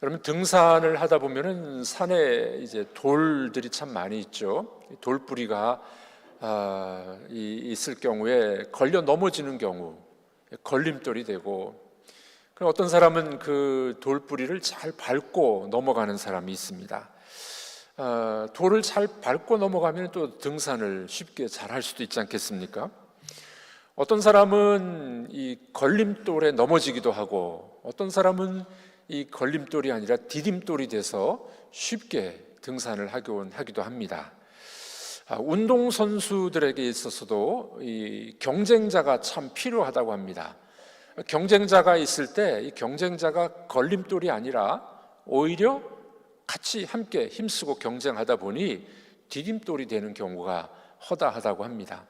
여러분, 등산을 하다 보면은 산에 이제 돌들이 참 많이 있죠. 돌뿌리가 있을 경우에 걸려 넘어지는 경우 걸림돌이 되고, 그럼 어떤 사람은 그 돌뿌리를 잘 밟고 넘어가는 사람이 있습니다. 돌을 잘 밟고 넘어가면 또 등산을 쉽게 잘 할 수도 있지 않겠습니까? 어떤 사람은 이 걸림돌에 넘어지기도 하고, 어떤 사람은 이 걸림돌이 아니라 디딤돌이 돼서 쉽게 등산을 하기도 합니다. 운동선수들에게 있어서도 이 경쟁자가 참 필요하다고 합니다. 경쟁자가 있을 때 이 경쟁자가 걸림돌이 아니라 오히려 같이 함께 힘쓰고 경쟁하다 보니 디딤돌이 되는 경우가 허다하다고 합니다.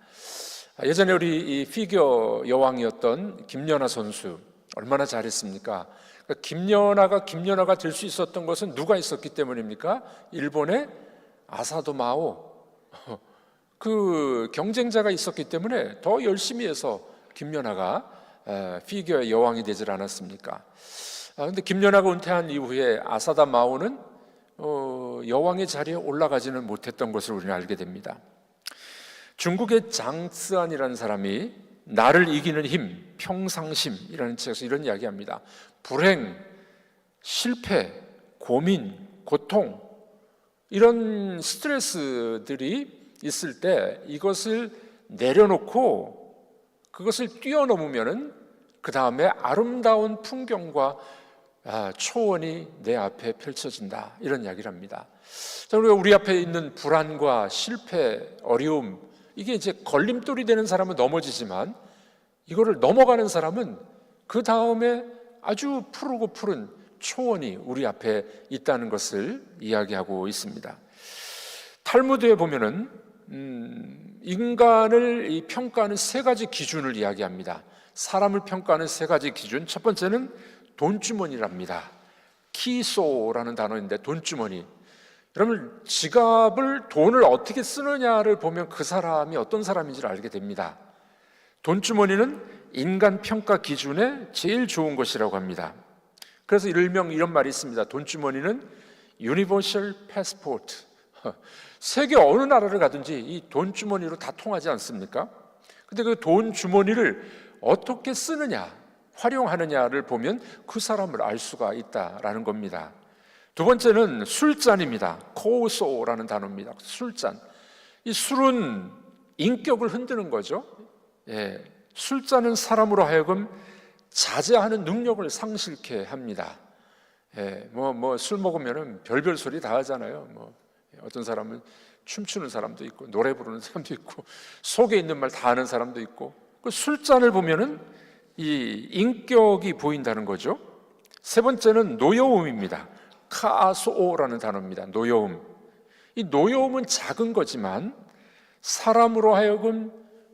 예전에 우리 이 피겨 여왕이었던 김연아 선수 얼마나 잘했습니까? 김연아가 될 수 있었던 것은 누가 있었기 때문입니까? 일본의 아사도 마오, 그 경쟁자가 있었기 때문에 더 열심히 해서 김연아가 피겨의 여왕이 되질 않았습니까? 그런데 김연아가 은퇴한 이후에 아사다 마오는 여왕의 자리에 올라가지는 못했던 것을 우리는 알게 됩니다. 중국의 장쓰안이라는 사람이 나를 이기는 힘, 평상심이라는 책에서 이런 이야기합니다. 불행, 실패, 고민, 고통, 이런 스트레스들이 있을 때 이것을 내려놓고 그것을 뛰어넘으면은 그 다음에 아름다운 풍경과 초원이 내 앞에 펼쳐진다, 이런 이야기를 합니다. 자, 우리 앞에 있는 불안과 실패, 어려움, 이게 이제 걸림돌이 되는 사람은 넘어지지만 이거를 넘어가는 사람은 그 다음에 아주 푸르고 푸른 초원이 우리 앞에 있다는 것을 이야기하고 있습니다. 탈무드에 보면은 인간을 평가하는 세 가지 기준을 이야기합니다. 사람을 평가하는 세 가지 기준, 첫 번째는 돈주머니랍니다. 키소라는 단어인데 돈주머니. 여러분, 돈을 어떻게 쓰느냐를 보면 그 사람이 어떤 사람인지를 알게 됩니다. 돈주머니는 인간 평가 기준에 제일 좋은 것이라고 합니다. 그래서 일명 이런 말이 있습니다. 돈주머니는 유니버셜 패스포트. 세계 어느 나라를 가든지 이 돈주머니로 다 통하지 않습니까? 근데 그 돈주머니를 어떻게 쓰느냐, 활용하느냐를 보면 그 사람을 알 수가 있다라는 겁니다. 두 번째는 술잔입니다. 코소라는 단어입니다. 술잔. 이 술은 인격을 흔드는 거죠. 술잔은 사람으로 하여금 자제하는 능력을 상실케 합니다. 술 먹으면은 별별 소리 다 하잖아요. 어떤 사람은 춤추는 사람도 있고, 노래 부르는 사람도 있고, 속에 있는 말 다 하는 사람도 있고, 그 술잔을 보면은 이 인격이 보인다는 거죠. 세 번째는 노여움입니다. 카소라는 단어입니다. 노여움. 이 노여움은 작은 거지만 사람으로 하여금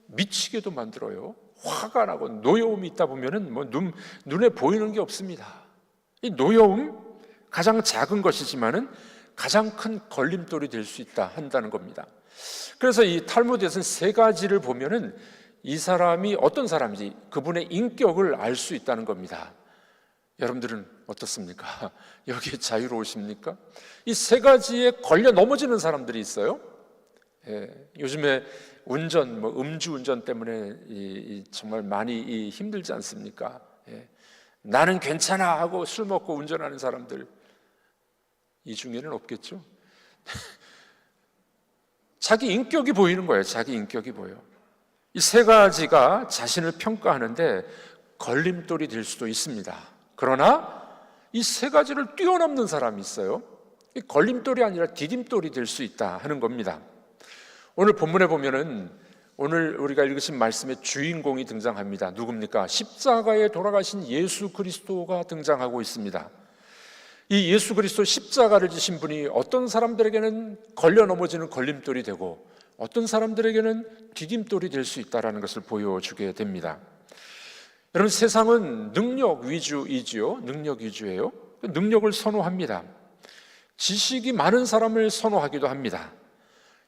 미치게도 만들어요. 화가 나고 노여움이 있다 보면은 눈에 보이는 게 없습니다. 이 노여움, 가장 작은 것이지만은 가장 큰 걸림돌이 될 수 있다 한다는 겁니다. 그래서 이 탈무드에서는 세 가지를 보면은 이 사람이 어떤 사람인지, 그분의 인격을 알 수 있다는 겁니다. 여러분들은 어떻습니까? 여기에 자유로우십니까? 이 세 가지에 걸려 넘어지는 사람들이 있어요. 요즘에 음주운전 때문에 정말 많이 힘들지 않습니까? 나는 괜찮아 하고 술 먹고 운전하는 사람들, 이 중에는 없겠죠? 자기 인격이 보이는 거예요. 자기 인격이 보여. 이 세 가지가 자신을 평가하는데 걸림돌이 될 수도 있습니다. 그러나 이 세 가지를 뛰어넘는 사람이 있어요. 이 걸림돌이 아니라 디딤돌이 될 수 있다 하는 겁니다. 오늘 본문에 보면은 오늘 우리가 읽으신 말씀의 주인공이 등장합니다. 누굽니까? 십자가에 돌아가신 예수 그리스도가 등장하고 있습니다. 이 예수 그리스도 십자가를 지신 분이 어떤 사람들에게는 걸려 넘어지는 걸림돌이 되고 어떤 사람들에게는 디딤돌이 될 수 있다는 것을 보여주게 됩니다. 여러분, 세상은 능력 위주이지요. 능력 위주예요. 능력을 선호합니다. 지식이 많은 사람을 선호하기도 합니다.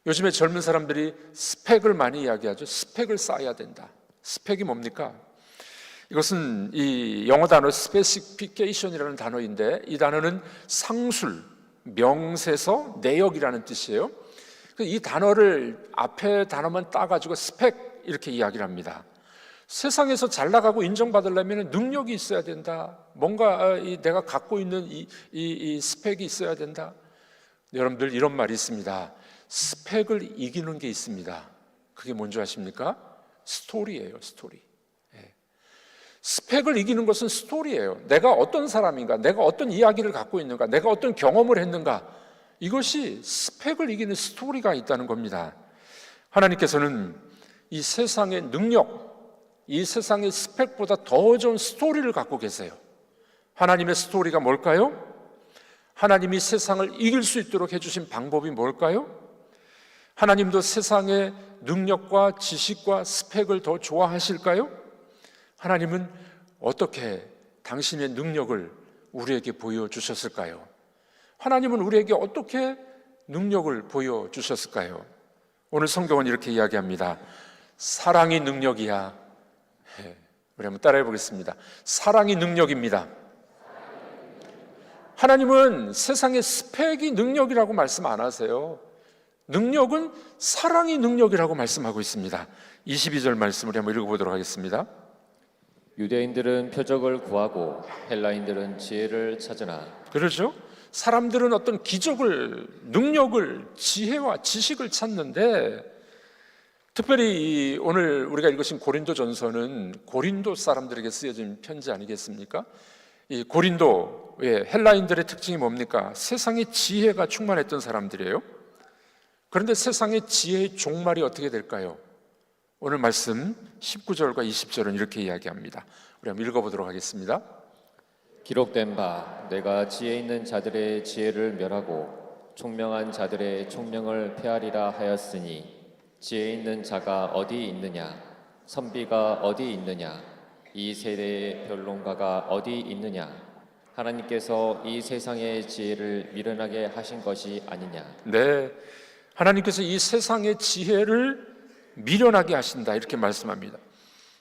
요즘에 젊은 사람들이 스펙을 많이 이야기하죠. 스펙을 쌓아야 된다. 스펙이 뭡니까? 이것은 이 영어 단어 specification이라는 단어인데, 이 단어는 상술, 명세서, 내역이라는 뜻이에요. 이 단어를 앞에 단어만 따가지고 스펙 이렇게 이야기를 합니다. 세상에서 잘 나가고 인정받으려면 능력이 있어야 된다. 뭔가 내가 갖고 있는 이 스펙이 있어야 된다. 여러분들, 이런 말이 있습니다. 스펙을 이기는 게 있습니다. 그게 뭔지 아십니까? 스토리예요, 스토리. 스펙을 이기는 것은 스토리예요. 내가 어떤 사람인가, 내가 어떤 이야기를 갖고 있는가, 내가 어떤 경험을 했는가, 이것이 스펙을 이기는 스토리가 있다는 겁니다. 하나님께서는 이 세상의 능력, 이 세상의 스펙보다 더 좋은 스토리를 갖고 계세요. 하나님의 스토리가 뭘까요? 하나님이 세상을 이길 수 있도록 해주신 방법이 뭘까요? 하나님도 세상의 능력과 지식과 스펙을 더 좋아하실까요? 하나님은 어떻게 당신의 능력을 우리에게 보여주셨을까요? 하나님은 우리에게 어떻게 능력을 보여주셨을까요? 오늘 성경은 이렇게 이야기합니다. 사랑이 능력이야. 우리 한번 따라해 보겠습니다. 사랑이 능력입니다. 하나님은 세상의 스펙이 능력이라고 말씀 안 하세요. 능력은 사랑이 능력이라고 말씀하고 있습니다. 22절 말씀을 한번 읽어보도록 하겠습니다. 유대인들은 표적을 구하고 헬라인들은 지혜를 찾으나. 그렇죠? 사람들은 어떤 기적을, 능력을, 지혜와 지식을 찾는데, 특별히 오늘 우리가 읽으신 고린도전서는 고린도 사람들에게 쓰여진 편지 아니겠습니까? 이 고린도의 헬라인들의 특징이 뭡니까? 세상의 지혜가 충만했던 사람들이에요. 그런데 세상의 지혜의 종말이 어떻게 될까요? 오늘 말씀 19절과 20절은 이렇게 이야기합니다. 우리 한번 읽어보도록 하겠습니다. 기록된 바 내가 지혜 있는 자들의 지혜를 멸하고 총명한 자들의 총명을 폐하리라 하였으니 지혜 있는 자가 어디 있느냐, 선비가 어디 있느냐, 이 세대의 변론가가 어디 있느냐. 하나님께서 이 세상의 지혜를 미련하게 하신 것이 아니냐. 네, 하나님께서 이 세상의 지혜를 미련하게 하신다, 이렇게 말씀합니다.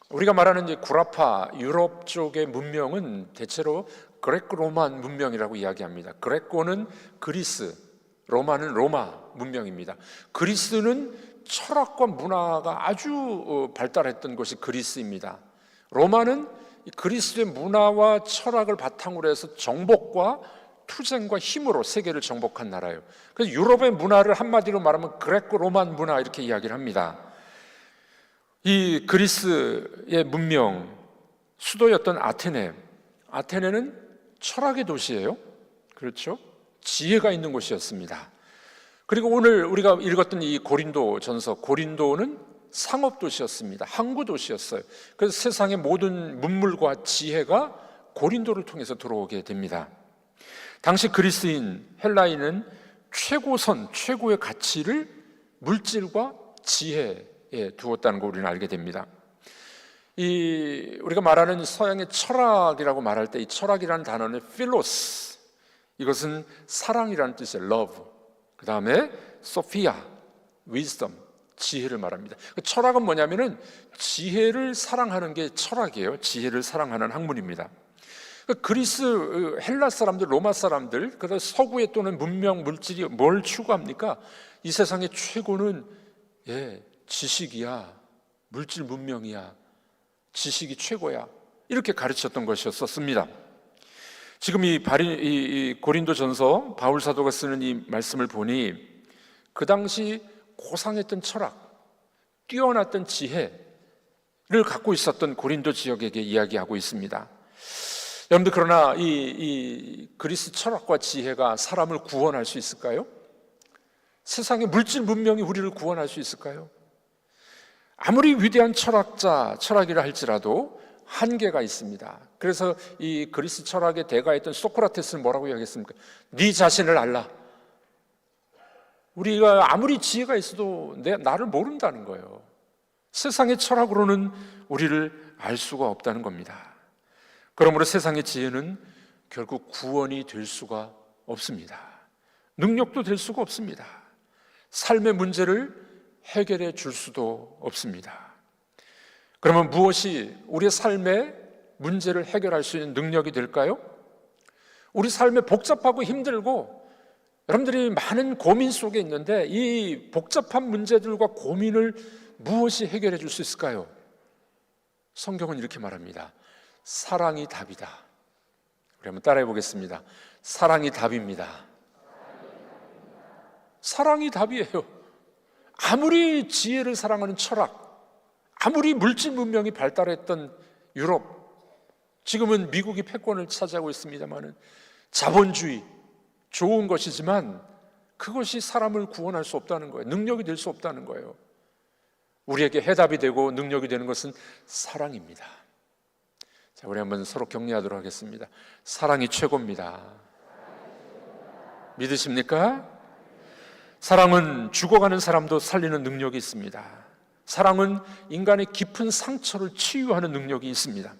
우리가 말하는 이제 구라파 유럽 쪽의 문명은 대체로 그레코 로만 문명이라고 이야기합니다. 그레코는 그리스, 로마는 로마 문명입니다. 그리스는 철학과 문화가 아주 발달했던 곳이 그리스입니다. 로마는 그리스의 문화와 철학을 바탕으로 해서 정복과 투쟁과 힘으로 세계를 정복한 나라예요. 그래서 유럽의 문화를 한마디로 말하면 그레코 로만 문화, 이렇게 이야기를 합니다. 이 그리스의 문명, 수도였던 아테네는 철학의 도시예요. 그렇죠? 지혜가 있는 곳이었습니다. 그리고 오늘 우리가 읽었던 이 고린도전서, 고린도는 상업도시였습니다. 항구도시였어요. 그래서 세상의 모든 문물과 지혜가 고린도를 통해서 들어오게 됩니다. 당시 그리스인, 헬라인은 최고의 가치를 물질과 지혜에 두었다는 걸 우리는 알게 됩니다. 우리가 말하는 서양의 철학이라고 말할 때 이 철학이라는 단어는 필로스, 이것은 사랑이라는 뜻이에요. love. 그 다음에 소피아, wisdom, 지혜를 말합니다. 철학은 뭐냐면은 지혜를 사랑하는 게 철학이에요. 지혜를 사랑하는 학문입니다. 그리스, 헬라 사람들, 로마 사람들, 그다음 서구의 또는 문명, 물질이 뭘 추구합니까? 이 세상의 최고는 지식이야, 물질 문명이야, 지식이 최고야, 이렇게 가르쳤던 것이었습니다. 지금 이 고린도전서 바울 사도가 쓰는 이 말씀을 보니 그 당시 고상했던 철학, 뛰어났던 지혜를 갖고 있었던 고린도 지역에게 이야기하고 있습니다. 여러분들, 그러나 이 그리스 철학과 지혜가 사람을 구원할 수 있을까요? 세상의 물질 문명이 우리를 구원할 수 있을까요? 아무리 위대한 철학이라 할지라도 한계가 있습니다. 그래서 이 그리스 철학의 대가였던 소크라테스는 뭐라고 이야기했습니까? 네 자신을 알라. 우리가 아무리 지혜가 있어도 나를 모른다는 거예요. 세상의 철학으로는 우리를 알 수가 없다는 겁니다. 그러므로 세상의 지혜는 결국 구원이 될 수가 없습니다. 능력도 될 수가 없습니다. 삶의 문제를 해결해 줄 수도 없습니다. 그러면 무엇이 우리의 삶에 문제를 해결할 수 있는 능력이 될까요? 우리 삶에 복잡하고 힘들고 여러분들이 많은 고민 속에 있는데 이 복잡한 문제들과 고민을 무엇이 해결해 줄 수 있을까요? 성경은 이렇게 말합니다. 사랑이 답이다. 우리 한번 따라해 보겠습니다. 사랑이 답입니다. 사랑이 답이에요. 아무리 지혜를 사랑하는 철학, 아무리 물질 문명이 발달했던 유럽, 지금은 미국이 패권을 차지하고 있습니다만은 자본주의 좋은 것이지만 그것이 사람을 구원할 수 없다는 거예요. 능력이 될 수 없다는 거예요. 우리에게 해답이 되고 능력이 되는 것은 사랑입니다. 자, 우리 한번 서로 격려하도록 하겠습니다. 사랑이 최고입니다. 믿으십니까? 사랑은 죽어가는 사람도 살리는 능력이 있습니다. 사랑은 인간의 깊은 상처를 치유하는 능력이 있습니다.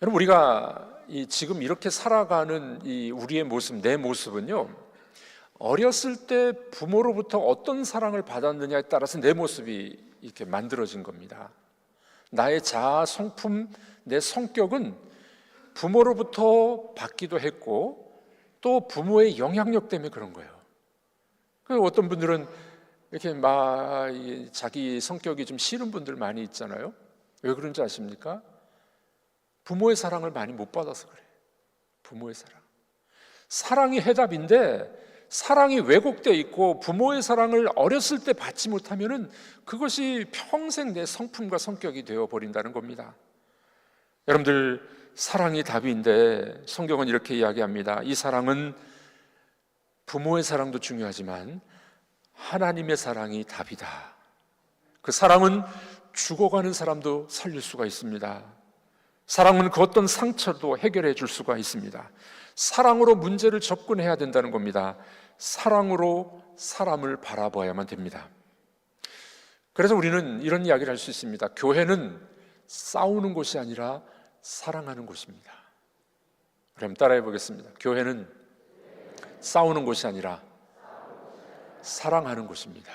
여러분, 우리가 지금 이렇게 살아가는 우리의 모습, 내 모습은요, 어렸을 때 부모로부터 어떤 사랑을 받았느냐에 따라서 내 모습이 이렇게 만들어진 겁니다. 나의 자아, 성품, 내 성격은 부모로부터 받기도 했고 또 부모의 영향력 때문에 그런 거예요. 그리고 어떤 분들은 이렇게 막 자기 성격이 좀 싫은 분들 많이 있잖아요. 왜 그런지 아십니까? 부모의 사랑을 많이 못 받아서 그래요. 부모의 사랑. 사랑이 해답인데 사랑이 왜곡되어 있고 부모의 사랑을 어렸을 때 받지 못하면은 그것이 평생 내 성품과 성격이 되어버린다는 겁니다. 여러분들, 사랑이 답인데 성경은 이렇게 이야기합니다. 이 사랑은 부모의 사랑도 중요하지만 하나님의 사랑이 답이다. 그 사랑은 죽어가는 사람도 살릴 수가 있습니다. 사랑은 그 어떤 상처도 해결해 줄 수가 있습니다. 사랑으로 문제를 접근해야 된다는 겁니다. 사랑으로 사람을 바라봐야만 됩니다. 그래서 우리는 이런 이야기를 할 수 있습니다. 교회는 싸우는 곳이 아니라 사랑하는 곳입니다. 그럼 따라해 보겠습니다. 교회는 싸우는 곳이 아니라 사랑하는 곳입니다.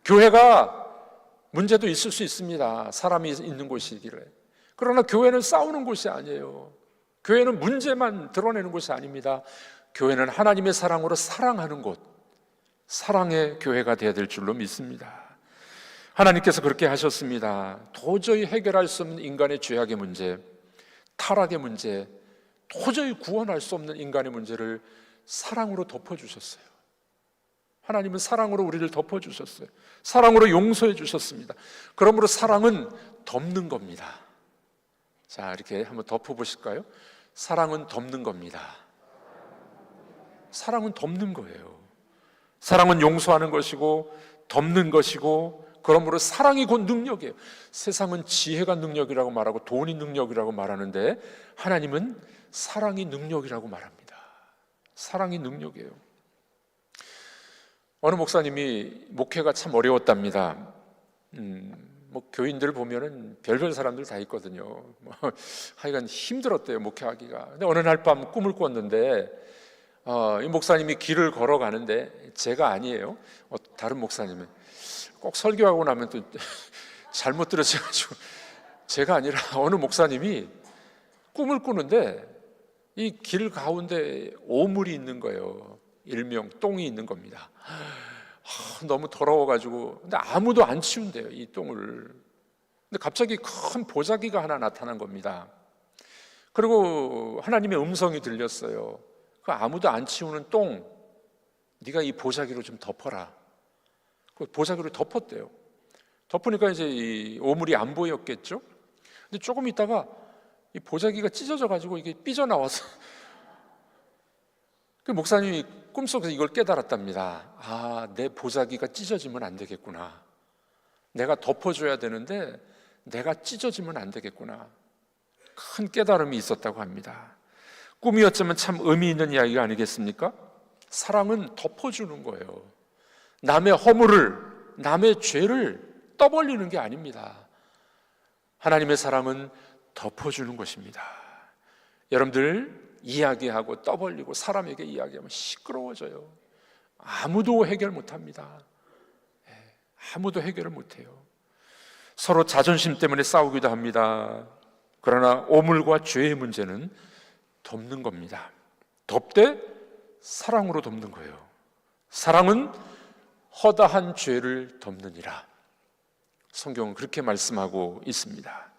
교회가 문제도 있을 수 있습니다. 사람이 있는 곳이기를. 그러나 교회는 싸우는 곳이 아니에요. 교회는 문제만 드러내는 곳이 아닙니다. 교회는 하나님의 사랑으로 사랑하는 곳, 사랑의 교회가 되어야 될 줄로 믿습니다. 하나님께서 그렇게 하셨습니다. 도저히 해결할 수 없는 인간의 죄악의 문제, 타락의 문제, 도저히 구원할 수 없는 인간의 문제를 사랑으로 덮어주셨어요. 하나님은 사랑으로 우리를 덮어주셨어요. 사랑으로 용서해 주셨습니다. 그러므로 사랑은 덮는 겁니다. 자, 이렇게 한번 덮어보실까요? 사랑은 덮는 겁니다. 사랑은 덮는 거예요. 사랑은 용서하는 것이고 덮는 것이고, 그러므로 사랑이 곧 능력이에요. 세상은 지혜가 능력이라고 말하고 돈이 능력이라고 말하는데 하나님은 사랑이 능력이라고 말합니다. 사랑이 능력이에요. 어느 목사님이 목회가 참 어려웠답니다. 교인들 보면은 별별 사람들 다 있거든요. 하여간 힘들었대요, 목회하기가. 근데 어느 날 밤 꿈을 꿨는데 이 목사님이 길을 걸어가는데, 제가 아니에요. 다른 목사님은 꼭 설교하고 나면 또 잘못 들어져가지고 제가 아니라 어느 목사님이 꿈을 꾸는데 이 길 가운데 오물이 있는 거예요. 일명 똥이 있는 겁니다. 너무 더러워가지고, 근데 아무도 안 치운대요, 이 똥을. 근데 갑자기 큰 보자기가 하나 나타난 겁니다. 그리고 하나님의 음성이 들렸어요. 그 아무도 안 치우는 똥, 네가 이 보자기로 좀 덮어라. 그 보자기로 덮었대요. 덮으니까 이제 이 오물이 안 보였겠죠. 근데 조금 있다가 이 보자기가 찢어져가지고 이게 삐져나와서 그 목사님이 꿈속에서 이걸 깨달았답니다. 아, 내 보자기가 찢어지면 안 되겠구나. 내가 덮어줘야 되는데 내가 찢어지면 안 되겠구나. 큰 깨달음이 있었다고 합니다. 꿈이었지만 참 의미 있는 이야기가 아니겠습니까? 사랑은 덮어주는 거예요. 남의 허물을, 남의 죄를 떠벌리는 게 아닙니다. 하나님의 사랑은 덮어주는 것입니다. 여러분들, 이야기하고 떠벌리고 사람에게 이야기하면 시끄러워져요. 아무도 해결 못합니다. 아무도 해결을 못해요. 서로 자존심 때문에 싸우기도 합니다. 그러나 오물과 죄의 문제는 덮는 겁니다. 덮되 사랑으로 덮는 거예요. 사랑은 허다한 죄를 덮느니라. 성경은 그렇게 말씀하고 있습니다.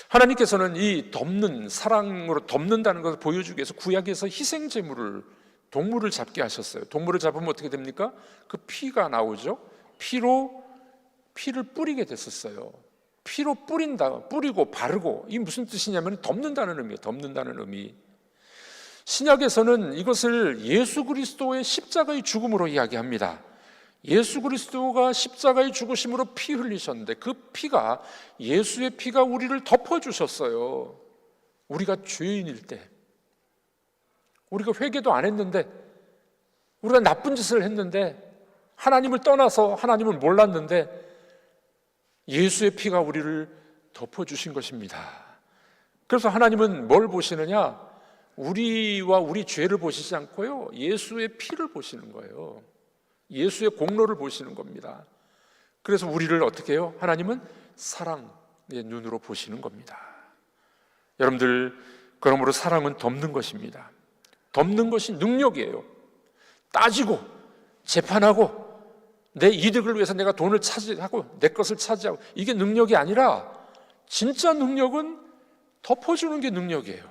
하나님께서는 이 덮는, 사랑으로 덮는다는 것을 보여주기 위해서 구약에서 희생제물을, 동물을 잡게 하셨어요. 동물을 잡으면 어떻게 됩니까? 그 피가 나오죠. 피를 뿌리게 됐었어요. 피로 뿌린다, 뿌리고 바르고, 이게 무슨 뜻이냐면 덮는다는 의미예요. 덮는다는 의미. 신약에서는 이것을 예수 그리스도의 십자가의 죽음으로 이야기합니다. 예수 그리스도가 십자가의 죽으심으로 피 흘리셨는데 그 피가, 예수의 피가 우리를 덮어주셨어요. 우리가 죄인일 때, 우리가 회개도 안 했는데, 우리가 나쁜 짓을 했는데, 하나님을 떠나서 하나님을 몰랐는데 예수의 피가 우리를 덮어주신 것입니다. 그래서 하나님은 뭘 보시느냐? 우리와 우리 죄를 보시지 않고요, 예수의 피를 보시는 거예요. 예수의 공로를 보시는 겁니다. 그래서 우리를 어떻게 해요? 하나님은 사랑의 눈으로 보시는 겁니다. 여러분들, 그러므로 사랑은 덮는 것입니다. 덮는 것이 능력이에요. 따지고 재판하고 내 이득을 위해서 내가 돈을 차지하고 내 것을 차지하고, 이게 능력이 아니라 진짜 능력은 덮어주는 게 능력이에요.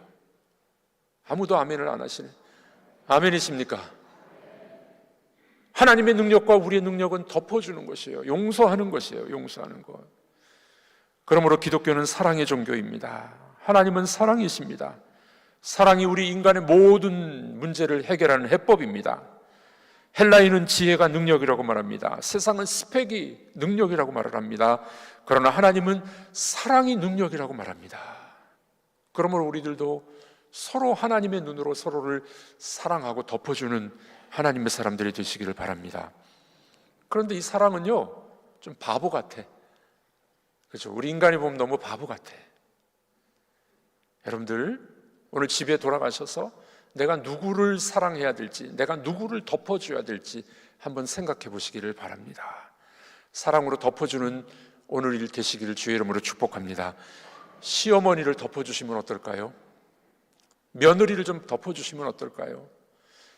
아무도 아멘을 안 하시네. 아멘이십니까? 하나님의 능력과 우리의 능력은 덮어주는 것이에요. 용서하는 것이에요. 용서하는 것. 그러므로 기독교는 사랑의 종교입니다. 하나님은 사랑이십니다. 사랑이 우리 인간의 모든 문제를 해결하는 해법입니다. 헬라인은 지혜가 능력이라고 말합니다. 세상은 스펙이 능력이라고 말을 합니다. 그러나 하나님은 사랑이 능력이라고 말합니다. 그러므로 우리들도 서로 하나님의 눈으로 서로를 사랑하고 덮어주는 하나님의 사람들이 되시기를 바랍니다. 그런데 이 사랑은요, 좀 바보 같아. 그렇죠? 우리 인간이 보면 너무 바보 같아. 여러분들, 오늘 집에 돌아가셔서 내가 누구를 사랑해야 될지, 내가 누구를 덮어줘야 될지 한번 생각해 보시기를 바랍니다. 사랑으로 덮어주는 오늘 일 되시기를 주의 이름으로 축복합니다. 시어머니를 덮어주시면 어떨까요? 며느리를 좀 덮어주시면 어떨까요?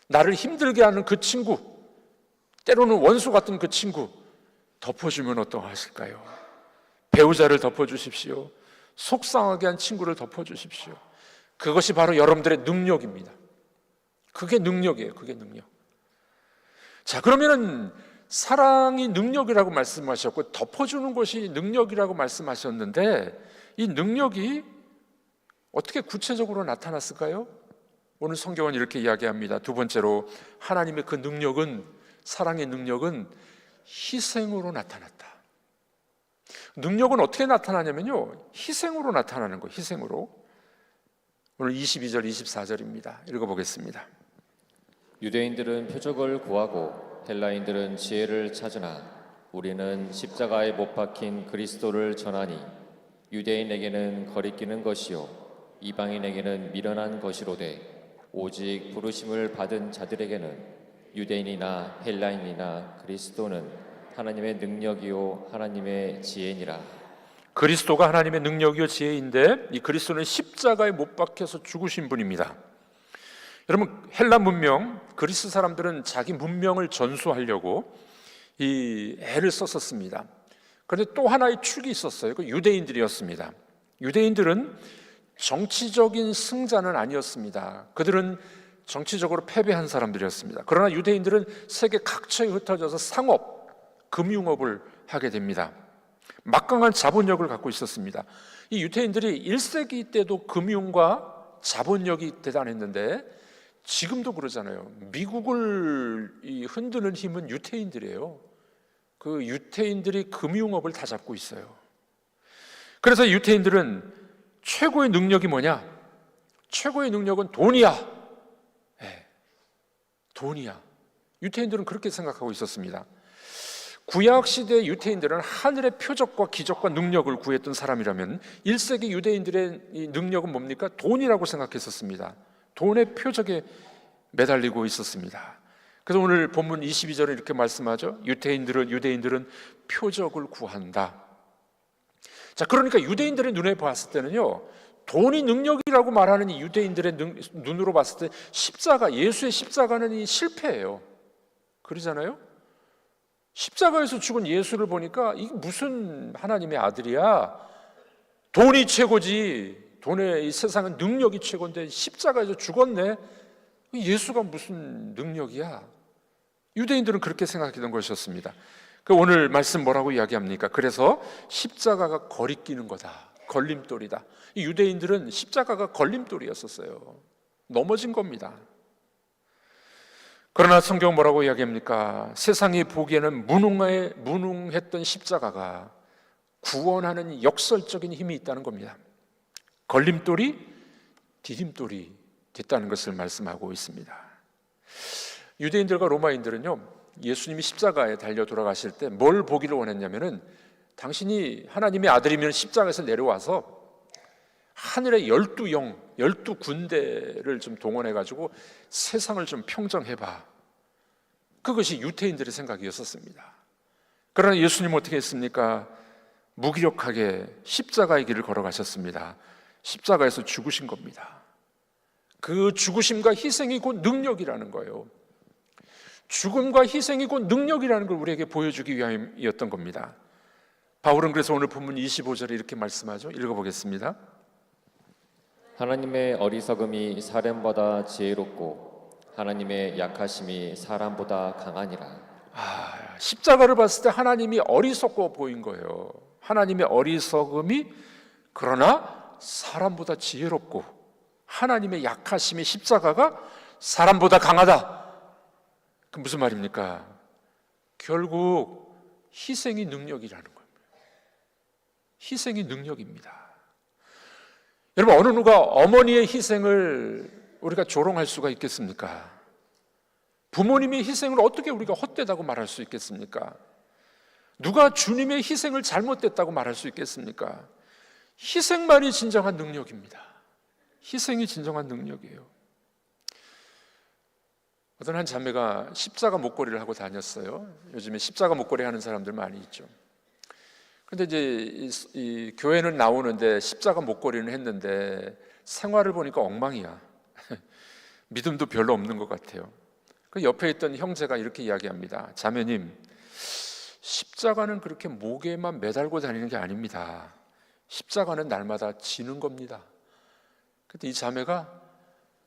나를 힘들게 하는 그 친구, 때로는 원수 같은 그 친구 덮어주면 어떠하실까요? 배우자를 덮어주십시오. 속상하게 한 친구를 덮어주십시오. 그것이 바로 여러분들의 능력입니다. 그게 능력이에요. 그게 능력. 자, 그러면은 사랑이 능력이라고 말씀하셨고 덮어주는 것이 능력이라고 말씀하셨는데, 이 능력이 어떻게 구체적으로 나타났을까요? 오늘 성경은 이렇게 이야기합니다. 두 번째로, 하나님의 그 능력은, 사랑의 능력은 희생으로 나타났다. 능력은 어떻게 나타나냐면요, 희생으로 나타나는 거예요. 희생으로. 오늘 22절, 24절입니다. 읽어보겠습니다. 유대인들은 표적을 구하고 헬라인들은 지혜를 찾으나 우리는 십자가에 못 박힌 그리스도를 전하니 유대인에게는 거리끼는 것이요 이방인에게는 미련한 것이로되 오직 부르심을 받은 자들에게는 유대인이나 헬라인이나 그리스도는 하나님의 능력이요 하나님의 지혜니라. 그리스도가 하나님의 능력이요 지혜인데, 이 그리스도는 십자가에 못 박혀서 죽으신 분입니다. 여러분, 헬라 문명, 그리스 사람들은 자기 문명을 전수하려고 이 애를 썼었습니다. 그런데 또 하나의 축이 있었어요. 그 유대인들이었습니다. 유대인들은 정치적인 승자는 아니었습니다. 그들은 정치적으로 패배한 사람들이었습니다. 그러나 유대인들은 세계 각처에 흩어져서 상업, 금융업을 하게 됩니다. 막강한 자본력을 갖고 있었습니다. 이 유대인들이 1세기 때도 금융과 자본력이 대단했는데 지금도 그러잖아요. 미국을 흔드는 힘은 유대인들이에요. 그 유대인들이 금융업을 다 잡고 있어요. 그래서 유대인들은 최고의 능력이 뭐냐? 최고의 능력은 돈이야. 네, 돈이야. 유대인들은 그렇게 생각하고 있었습니다. 구약시대 유대인들은 하늘의 표적과 기적과 능력을 구했던 사람이라면 1세기 유대인들의 이 능력은 뭡니까? 돈이라고 생각했었습니다. 돈의 표적에 매달리고 있었습니다. 그래서 오늘 본문 22절에 이렇게 말씀하죠. 유대인들은 표적을 구한다. 자, 그러니까 유대인들의 눈에 봤을 때는요, 돈이 능력이라고 말하는 이 유대인들의 눈으로 봤을 때 십자가, 예수의 십자가는 이 실패예요. 그러잖아요? 십자가에서 죽은 예수를 보니까 이게 무슨 하나님의 아들이야? 돈이 최고지. 돈의 이 세상은 능력이 최고인데 십자가에서 죽었네. 예수가 무슨 능력이야? 유대인들은 그렇게 생각했던 것이었습니다. 그 오늘 말씀 뭐라고 이야기합니까? 그래서 십자가가 거리끼는 거다, 걸림돌이다. 이 유대인들은 십자가가 걸림돌이었었어요. 넘어진 겁니다. 그러나 성경은 뭐라고 이야기합니까? 세상이 보기에는 무능했던 십자가가 구원하는 역설적인 힘이 있다는 겁니다. 걸림돌이 디딤돌이 됐다는 것을 말씀하고 있습니다. 유대인들과 로마인들은요, 예수님이 십자가에 달려 돌아가실 때 뭘 보기를 원했냐면은, 당신이 하나님의 아들이면 십자가에서 내려와서 하늘의 12영, 12군대를 좀 동원해가지고 세상을 좀 평정해봐. 그것이 유대인들의 생각이었었습니다. 그러나 예수님은 어떻게 했습니까? 무기력하게 십자가의 길을 걸어가셨습니다. 십자가에서 죽으신 겁니다. 그 죽으심과 희생이 곧 능력이라는 거예요. 죽음과 희생이 곧 능력이라는 걸 우리에게 보여주기 위함이었던 겁니다. 바울은 그래서 오늘 본문 25절에 이렇게 말씀하죠. 읽어보겠습니다. 하나님의 어리석음이 사람보다 지혜롭고 하나님의 약하심이 사람보다 강하니라. 십자가를 봤을 때 하나님이 어리석고 보인 거예요. 하나님의 어리석음이 그러나 사람보다 지혜롭고, 하나님의 약하심이 십자가가 사람보다 강하다. 그 무슨 말입니까? 결국 희생이 능력이라는 겁니다. 희생이 능력입니다. 여러분, 어느 누가 어머니의 희생을 우리가 조롱할 수가 있겠습니까? 부모님의 희생을 어떻게 우리가 헛되다고 말할 수 있겠습니까? 누가 주님의 희생을 잘못됐다고 말할 수 있겠습니까? 희생만이 진정한 능력입니다. 희생이 진정한 능력이에요. 어떤 한 자매가 십자가 목걸이를 하고 다녔어요. 요즘에 십자가 목걸이 하는 사람들 많이 있죠. 근데 이제 이 교회는 나오는데 십자가 목걸이는 했는데 생활을 보니까 엉망이야. 믿음도 별로 없는 것 같아요. 그 옆에 있던 형제가 이렇게 이야기합니다. 자매님, 십자가는 그렇게 목에만 매달고 다니는 게 아닙니다. 십자가는 날마다 지는 겁니다. 근데 이 자매가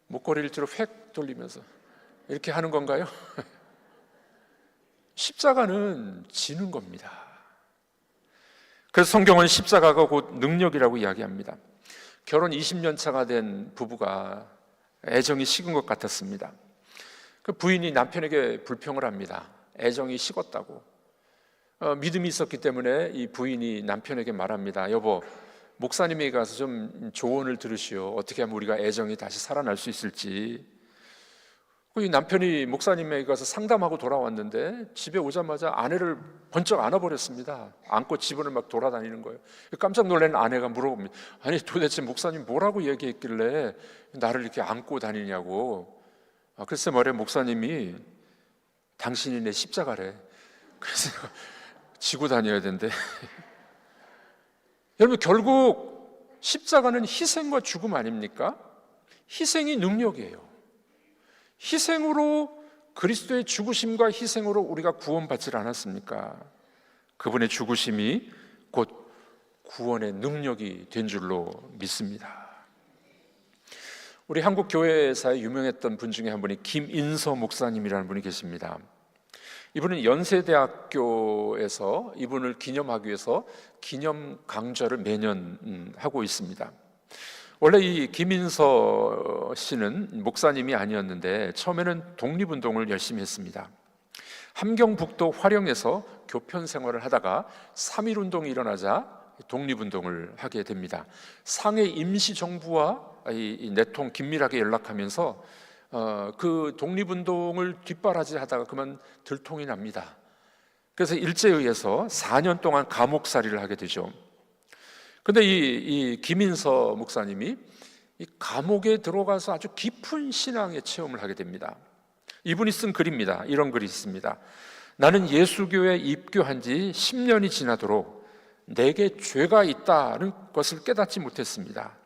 목걸이를 뒤로 획 돌리면서 이렇게 하는 건가요? 십자가는 지는 겁니다. 그래서 성경은 십자가가 곧 능력이라고 이야기합니다. 결혼 20년 차가 된 부부가 애정이 식은 것 같았습니다. 그 부인이 남편에게 불평을 합니다. 애정이 식었다고. 믿음이 있었기 때문에 이 부인이 남편에게 말합니다. 여보, 목사님에게 가서 좀 조언을 들으시오. 어떻게 하면 우리가 애정이 다시 살아날 수 있을지. 이 남편이 목사님에게 가서 상담하고 돌아왔는데 집에 오자마자 아내를 번쩍 안아버렸습니다. 안고 집안을 막 돌아다니는 거예요. 깜짝 놀란 아내가 물어봅니다. 아니, 도대체 목사님 뭐라고 얘기했길래 나를 이렇게 안고 다니냐고. 글쎄 말이야, 목사님이 당신이 내 십자가래. 그래서 지고 다녀야 된대. 여러분, 결국 십자가는 희생과 죽음 아닙니까? 희생이 능력이에요. 희생으로, 그리스도의 죽으심과 희생으로 우리가 구원받지 않았습니까? 그분의 죽으심이 곧 구원의 능력이 된 줄로 믿습니다. 우리 한국 교회사에 유명했던 분 중에 한 분이 김인서 목사님이라는 분이 계십니다. 이분은 연세대학교에서 이분을 기념하기 위해서 기념 강좌를 매년 하고 있습니다. 원래 이 김인서 씨는 목사님이 아니었는데 처음에는 독립운동을 열심히 했습니다. 함경북도 화령에서 교편 생활을 하다가 3.1운동이 일어나자 독립운동을 하게 됩니다. 상해 임시정부와 이 내통 긴밀하게 연락하면서 그 독립운동을 뒷바라지하다가 그만 들통이 납니다. 그래서 일제에 의해서 4년 동안 감옥살이를 하게 되죠. 근데 이 김인서 목사님이 이 감옥에 들어가서 아주 깊은 신앙의 체험을 하게 됩니다. 이분이 쓴 글입니다. 이런 글이 있습니다. 나는 예수교에 입교한 지 10년이 지나도록 내게 죄가 있다는 것을 깨닫지 못했습니다.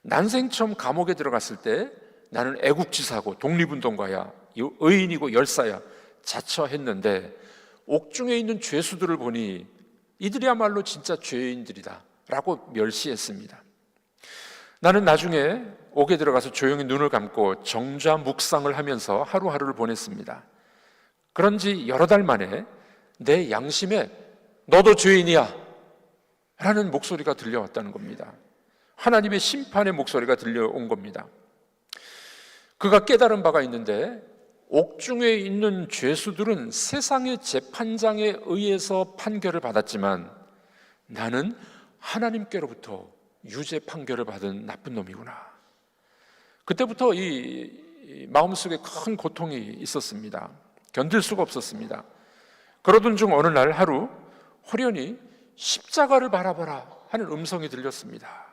난생 처음 감옥에 들어갔을 때 나는 애국지사고 독립운동가야, 의인이고 열사야 자처했는데 옥중에 있는 죄수들을 보니 이들이야말로 진짜 죄인들이다 라고 멸시했습니다. 나는 나중에 옥에 들어가서 조용히 눈을 감고 정좌 묵상을 하면서 하루하루를 보냈습니다. 그런지 여러 달 만에 내 양심에 너도 죄인이야 라는 목소리가 들려왔다는 겁니다. 하나님의 심판의 목소리가 들려온 겁니다. 그가 깨달은 바가 있는데 옥중에 있는 죄수들은 세상의 재판장에 의해서 판결을 받았지만 나는 하나님께로부터 유죄 판결을 받은 나쁜 놈이구나. 그때부터 이 마음속에 큰 고통이 있었습니다. 견딜 수가 없었습니다. 그러던 중 어느 날 하루 호련히 십자가를 바라보라 하는 음성이 들렸습니다.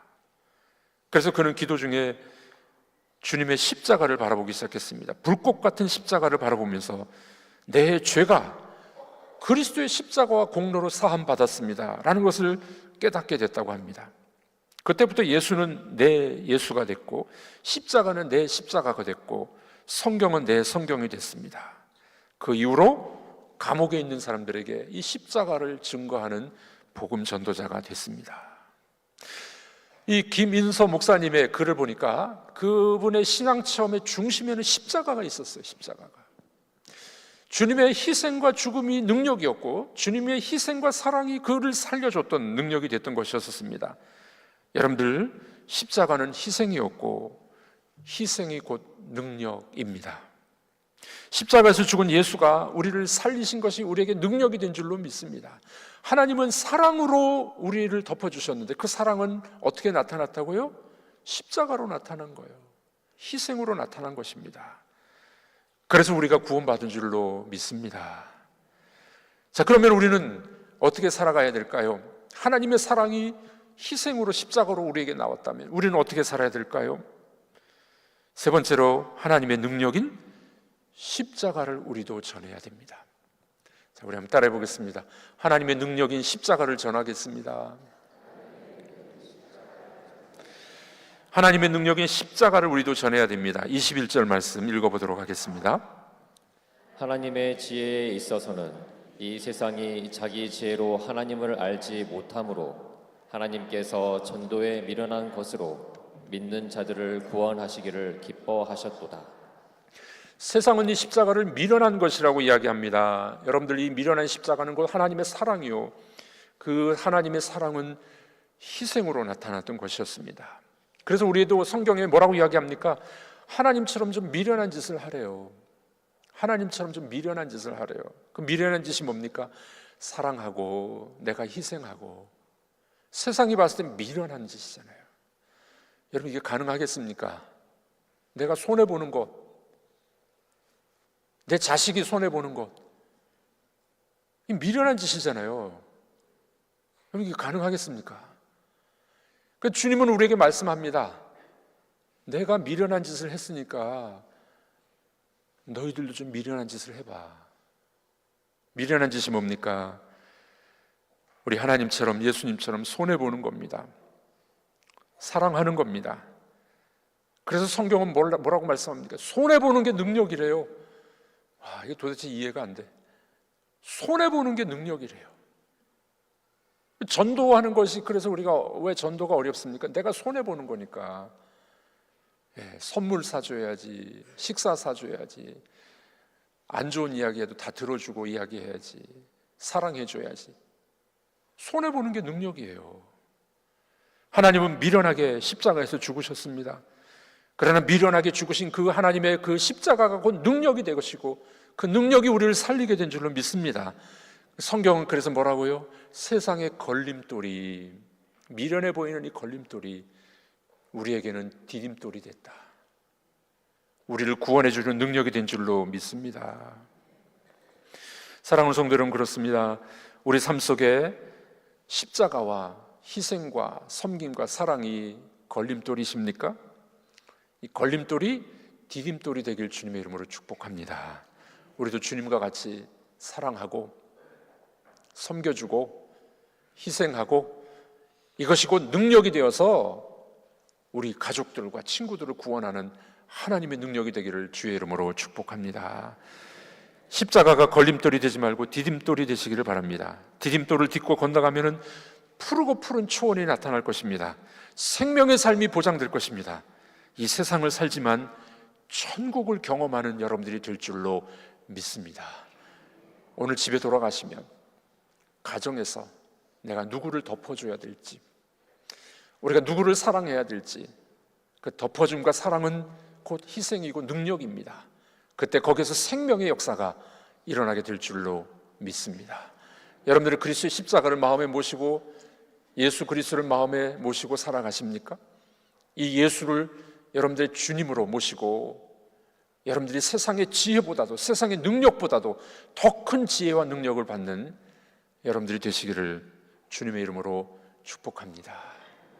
그래서 그는 기도 중에 주님의 십자가를 바라보기 시작했습니다. 불꽃 같은 십자가를 바라보면서 내 죄가 그리스도의 십자가와 공로로 사함 받았습니다 라는 것을 깨닫게 됐다고 합니다. 그때부터 예수는 내 예수가 됐고 십자가는 내 십자가가 됐고 성경은 내 성경이 됐습니다. 그 이후로 감옥에 있는 사람들에게 이 십자가를 증거하는 복음 전도자가 됐습니다. 이 김인서 목사님의 글을 보니까 그분의 신앙 체험의 중심에는 십자가가 있었어요. 십자가가 주님의 희생과 죽음이 능력이었고 주님의 희생과 사랑이 그를 살려줬던 능력이 됐던 것이었습니다. 여러분들, 십자가는 희생이었고 희생이 곧 능력입니다. 십자가에서 죽은 예수가 우리를 살리신 것이 우리에게 능력이 된 줄로 믿습니다. 하나님은 사랑으로 우리를 덮어주셨는데 그 사랑은 어떻게 나타났다고요? 십자가로 나타난 거예요. 희생으로 나타난 것입니다. 그래서 우리가 구원받은 줄로 믿습니다. 자, 그러면 우리는 어떻게 살아가야 될까요? 하나님의 사랑이 희생으로 십자가로 우리에게 나왔다면 우리는 어떻게 살아야 될까요? 세 번째로 하나님의 능력인 십자가를 우리도 전해야 됩니다. 자, 우리 한번 따라해 보겠습니다. 하나님의 능력인 십자가를 전하겠습니다. 하나님의 능력인 십자가를 우리도 전해야 됩니다. 21절 말씀 읽어보도록 하겠습니다. 하나님의 지혜에 있어서는 이 세상이 자기 지혜로 하나님을 알지 못하므로 하나님께서 전도에 미련한 것으로 믿는 자들을 구원하시기를 기뻐하셨도다. 세상은 이 십자가를 미련한 것이라고 이야기합니다. 여러분들, 이 미련한 십자가는 곧 하나님의 사랑이요, 그 하나님의 사랑은 희생으로 나타났던 것이었습니다. 그래서 우리도 성경에 뭐라고 이야기합니까? 하나님처럼 좀 미련한 짓을 하래요. 하나님처럼 좀 미련한 짓을 하래요. 그 미련한 짓이 뭡니까? 사랑하고 내가 희생하고. 세상이 봤을 때 미련한 짓이잖아요. 여러분, 이게 가능하겠습니까? 내가 손해보는 것, 내 자식이 손해보는 것, 이 미련한 짓이잖아요. 여러분, 이게 가능하겠습니까? 그러니까 주님은 우리에게 말씀합니다. 내가 미련한 짓을 했으니까 너희들도 좀 미련한 짓을 해봐. 미련한 짓이 뭡니까? 우리 하나님처럼, 예수님처럼 손해보는 겁니다. 사랑하는 겁니다. 그래서 성경은 뭐라고 말씀합니까? 손해보는 게 능력이래요. 와, 이게 도대체 이해가 안 돼. 손해보는 게 능력이래요. 전도하는 것이, 그래서 우리가 왜 전도가 어렵습니까? 내가 손해보는 거니까. 선물 사줘야지, 식사 사줘야지, 안 좋은 이야기해도 다 들어주고 이야기해야지, 사랑해줘야지. 손해보는 게 능력이에요. 하나님은 미련하게 십자가에서 죽으셨습니다. 그러나 미련하게 죽으신 그 하나님의 그 십자가가 곧 능력이 될 것이고 그 능력이 우리를 살리게 된 줄로 믿습니다. 성경은 그래서 뭐라고요? 세상의 걸림돌이, 미련해 보이는 이 걸림돌이 우리에게는 디딤돌이 됐다. 우리를 구원해 주는 능력이 된 줄로 믿습니다. 사랑하는 성도 여러분, 그렇습니다. 우리 삶 속에 십자가와 희생과 섬김과 사랑이 걸림돌이십니까? 이 걸림돌이 디딤돌이 되길 주님의 이름으로 축복합니다. 우리도 주님과 같이 사랑하고 섬겨주고 희생하고 이것이 곧 능력이 되어서 우리 가족들과 친구들을 구원하는 하나님의 능력이 되기를 주의 이름으로 축복합니다. 십자가가 걸림돌이 되지 말고 디딤돌이 되시기를 바랍니다. 디딤돌을 딛고 건너가면은 푸르고 푸른 초원이 나타날 것입니다. 생명의 삶이 보장될 것입니다. 이 세상을 살지만 천국을 경험하는 여러분들이 될 줄로 믿습니다. 오늘 집에 돌아가시면 가정에서 내가 누구를 덮어줘야 될지, 우리가 누구를 사랑해야 될지, 그 덮어줌과 사랑은 곧 희생이고 능력입니다. 그때 거기서 생명의 역사가 일어나게 될 줄로 믿습니다. 여러분들이 그리스도의 십자가를 마음에 모시고 예수 그리스도를 마음에 모시고 살아가십니까? 이 예수를 여러분들의 주님으로 모시고 여러분들이 세상의 지혜보다도, 세상의 능력보다도 더 큰 지혜와 능력을 받는 여러분들이 되시기를 주님의 이름으로 축복합니다.